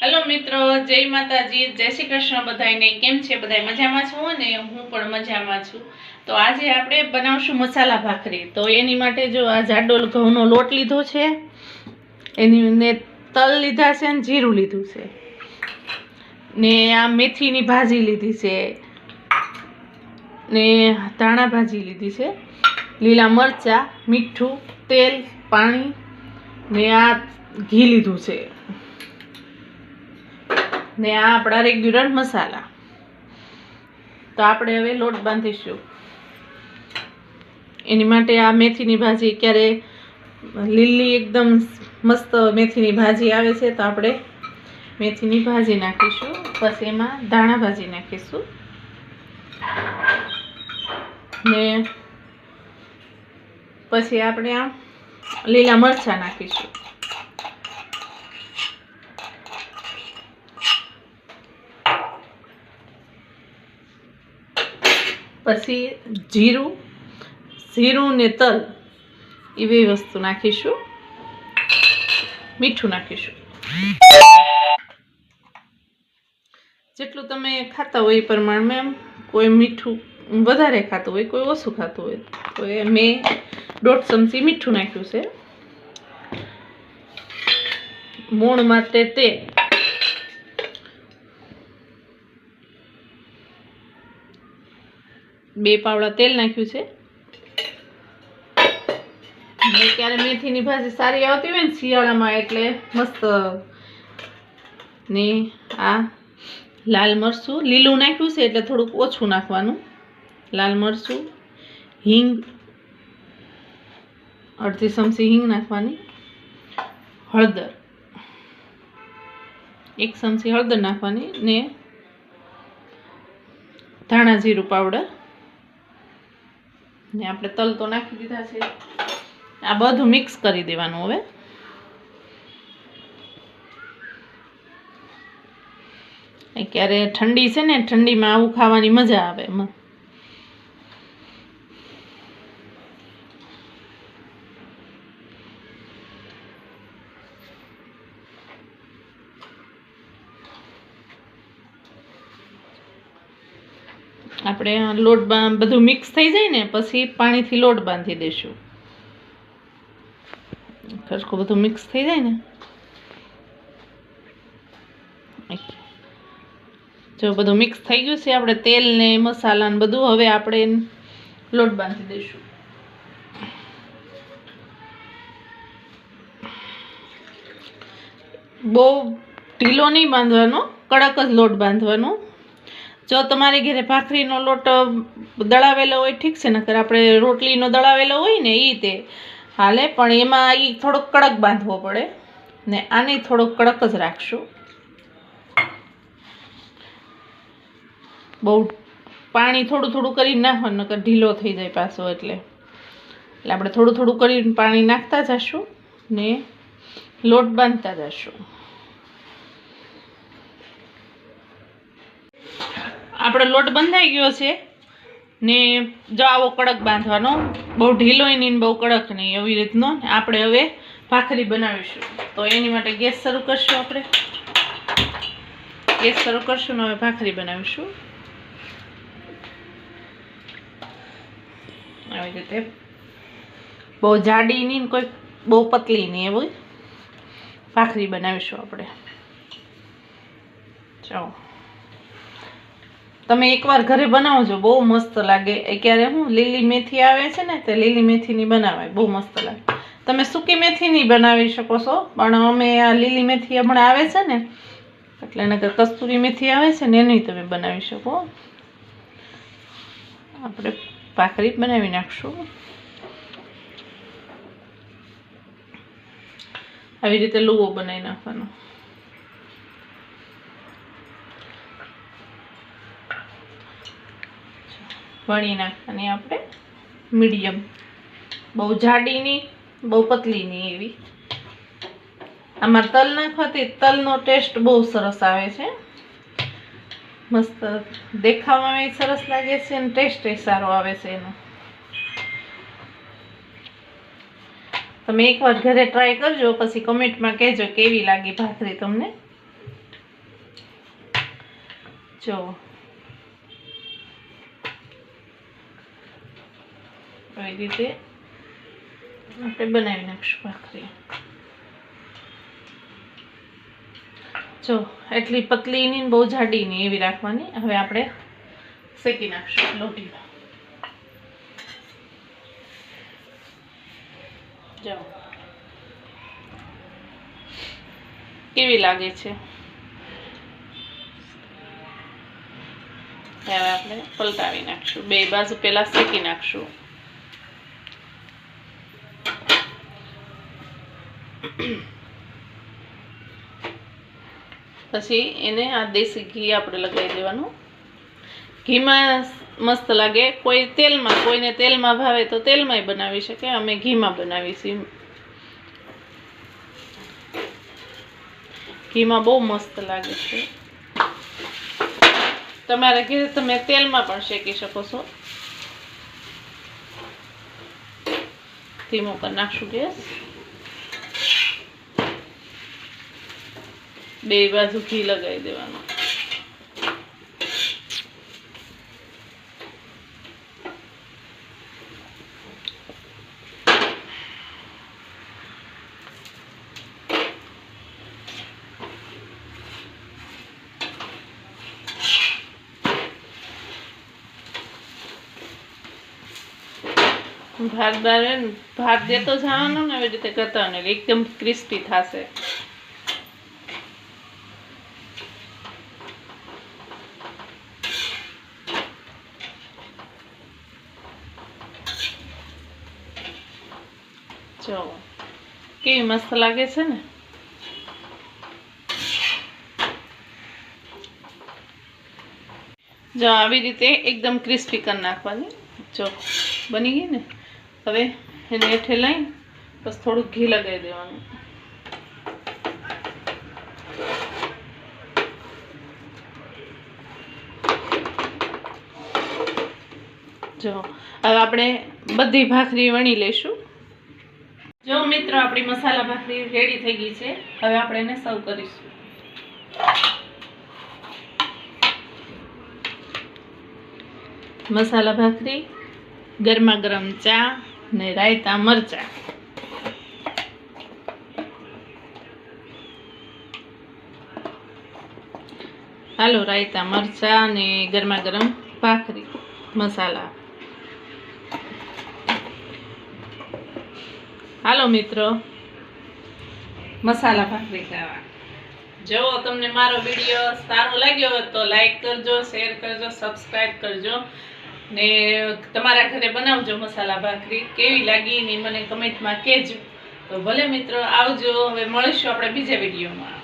Hello मित्रों, जय माताजी, जय श्री कृष्ण। बधाईने केम छे? बधाई मजामां छो ने? हूँ पण मजामां छुं। तो आज आपणे बनावशुं मसाला भाखरी। तो एनी माटे जो आ जाडो घઉંનો લોટ લીધો છે, એની ને તલ લીધા છે ને જીરું લીધું છે ને આ મેથીની ભાજી લીધી છે ને ધાણા ભાજી લીધી છે, લીલા મરચા, મીઠું, તેલ, પાણી ને આ ઘી લીધું છે ને આ આપણા રેગ્યુલર મસાલા। તો આપણે હવે લોટ બાંધીશું। એની માટે આ મેથીની ભાજી ક્યારે લીલી એકદમ મસ્ત મેથીની ભાજી આવે છે, તો આપણે મેથીની ભાજી નાખીશું। પછી એમાં ધાણા ભાજી નાખીશું ને પછી આપણે આ લીલા મરચાં નાખીશું। પછી જીરું ને તલ એ બે વસ્તુ નાખીશું, મીઠું નાખીશું। જેટલું તમે ખાતા હોય એ પ્રમાણે, કોઈ મીઠું વધારે ખાતું હોય, કોઈ ઓછું ખાતું હોય, તો મેં 1.5 ચમચી મીઠું નાખ્યું છે। મોણ માટે તેલ, બે પાવડા તેલ નાખ્યું છે। ક્યારે મેથીની ભાજી સારી આવતી હોય ને શિયાળામાં, એટલે મસ્ત। ને આ લાલ મરચું લીલું નાખ્યું છે એટલે થોડુંક ઓછું નાખવાનું। લાલ મરચું, હિંગ, અડધી ચમચી હિંગ નાખવાની, હળદર 1 ચમચી હળદર નાખવાની ને ધાણા જીરું પાવડર ને આપણે તલ તો નાખી દીધા છે। આ બધું મિક્સ કરી દેવાનું। હવે ક્યારે ઠંડી છે ને, ઠંડીમાં આવું ખાવાની મજા આવે। આપણે લોટ બધું મિક્સ થઈ જાય ને પછી પાણીથી લોટ બાંધી દઈશું। ખરખું બધું મિક્સ થઈ જાય ને, જો બધું મિક્સ થઈ ગયું છે, આપણે તેલ ને મસાલા ને બધું, હવે આપણે લોટ બાંધી દઈશું। બહુ ઢીલો નહીં બાંધવાનો, કડક જ લોટ બાંધવાનો। જો તમારી ઘરે ભાખરીનો લોટ દળાવેલો હોય ઠીક છે, નકર આપણે રોટલીનો દળાવેલો હોય ને એ તે હાલે, પણ એમાં એ થોડોક કડક બાંધવો પડે ને આને થોડોક કડક જ રાખશું। બહુ પાણી થોડું થોડું કરીને નાખવાનું, નકર ઢીલો થઈ જાય પાછો। એટલે આપણે થોડું થોડું કરીને પાણી નાખતા જશું ને લોટ બાંધતા જશું। આપણો લોટ બંધાઈ ગયો છે ને જો આવો કડક બાંધવાનો, બહુ ઢીલો નહીં બહુ કડક નહીં, એવી રીતનો આપણે હવે ભાખરી બનાવીશું। તો એની માટે ગેસ શરૂ કરશું। આપણે ગેસ શરૂ કરશું ને હવે ભાખરી બનાવીશું। આવી રીતે બહુ જાડી નહીં, કોઈ બહુ પતલી નહીં, એવું ભાખરી બનાવીશું આપણે। ચાલો તમે એકવાર ઘરે બનાવજો, બહુ મસ્ત લાગે। ક્યારે હું લીલી મેથી આવે છે ને, તે લીલી મેથીની બનાવાય, બહુ મસ્ત લાગે। તમે સૂકી મેથીની બનાવી શકો છો, પણ અમે આ લીલી મેથી હમણાં આવે છે ને, એટલે નકર કસ્તુરી મેથી આવે છે ને એની તમે બનાવી શકો। આપણે ભાખરી બનાવી નાખશું। આવી રીતે લુવો બનાવી નાખવાનો। વણી નાખવાની આપણે મીડિયમ, બહુ જાડી નહીં બહુ પતલી નહીં એવી। આમાં તલ નાખવાથી તલનો ટેસ્ટ બહુ સરસ આવે છે, મસ્ત દેખાવામાં સરસ લાગે છે અને ટેસ્ટ સારો આવે છે એનો। તમે એકવાર ઘરે ટ્રાય કરજો, પછી કમેન્ટમાં કહેજો કેવી લાગી ભાખરી તમને। જો આવી રીતે આપણે બનાવી નાખશું ભાખરી. જો એટલી પતલી ની બહુ જાડી નહીં એવી રાખવાની. હવે આપણે શેકી નાખશું લોટીમાં. જો કેવી લાગે છે. હવે આપણે પલટાવી નાખશું. બે બાજુ પહેલા શેકી નાખશું. પછી એને આ દેશી ઘી આપણે લગાવી દેવાનું. ઘીમાં મસ્ત લાગે. કોઈ તેલમાં, કોઈને તેલમાં ભાવે તો તેલમાંય બનાવી શકે. અમે ઘીમાં બનાવીશું. ઘીમાં બહુ મસ્ત લાગે છે. તમારા ઘરે તમે તેલમાં પણ શેકી શકો છો. ધીમો કરી નાખશું ગેસ. બે બાજુ ઘી લગાવી દેવાનું. ભાત દેતો જવાનું ને એવી રીતે કરતા ને એકદમ ક્રિસ્પી થશે. જો કેવી મસ્ત લાગે છે ને. જો આવી રીતે એકદમ ક્રિસ્પી કરી નાખવાની. જો બની ગઈ ને. હવે એને હેઠે લઈ બસ થોડુંક ઘી લગાવી દેવાનું. જો હવે આપણે બધી ભાખરી વણી લઈશું. જો મિત્રો આપણી મસાલા ભાખરી રેડી થઈ ગઈ છે. હવે આપણે એને સર્વ કરીશું. મસાલા ભાખરી, ગરમા ગરમ ચા ને રાયતા મરચા. હાલો રાયતા મરચા ને ગરમા ગરમ ભાખરી મસાલા. હાલો મિત્રો મસાલા ભાખરી ખાવા. જો તમને મારો વિડીયો સારો લાગ્યો હોય તો લાઈક કરજો, શેર કરજો, સબસ્ક્રાઈબ કરજો ને તમારા ઘરે બનાવજો મસાલા ભાખરી. કેવી લાગી ને મને કમેન્ટમાં કહેજો. તો ભલે મિત્રો આવજો. હવે મળીશું આપણે બીજા વિડીયોમાં.